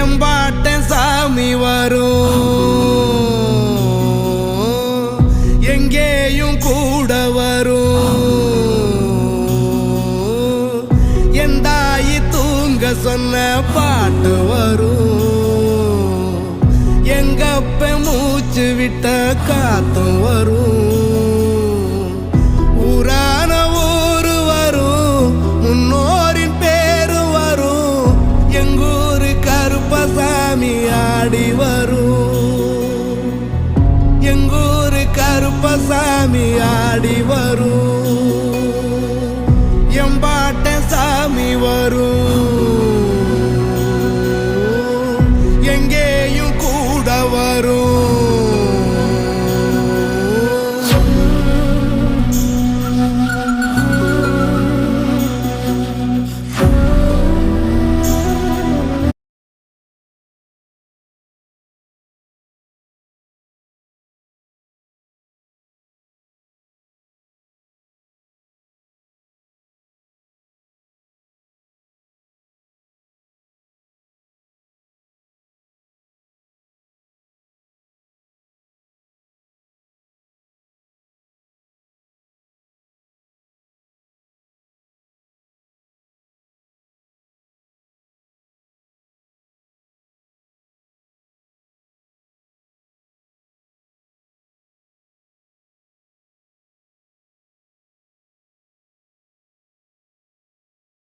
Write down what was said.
எம்பாட்ட சாமி வரும், எங்கேயும் கூட வரும். என் தாயி தூங்க சொன்ன பாட்டு வரும், எங்கப்ப மூச்சு விட்ட காத்தும் வரும். ஊரான ஊரு வரும், முன்னோரின் பேரு வரும். எங்கூரு கருப்பசாமி ஆடி வரும், எங்கூரு கருப்பசாமி ஆடி வரும். எம்பாட்ட சாமி வரும்.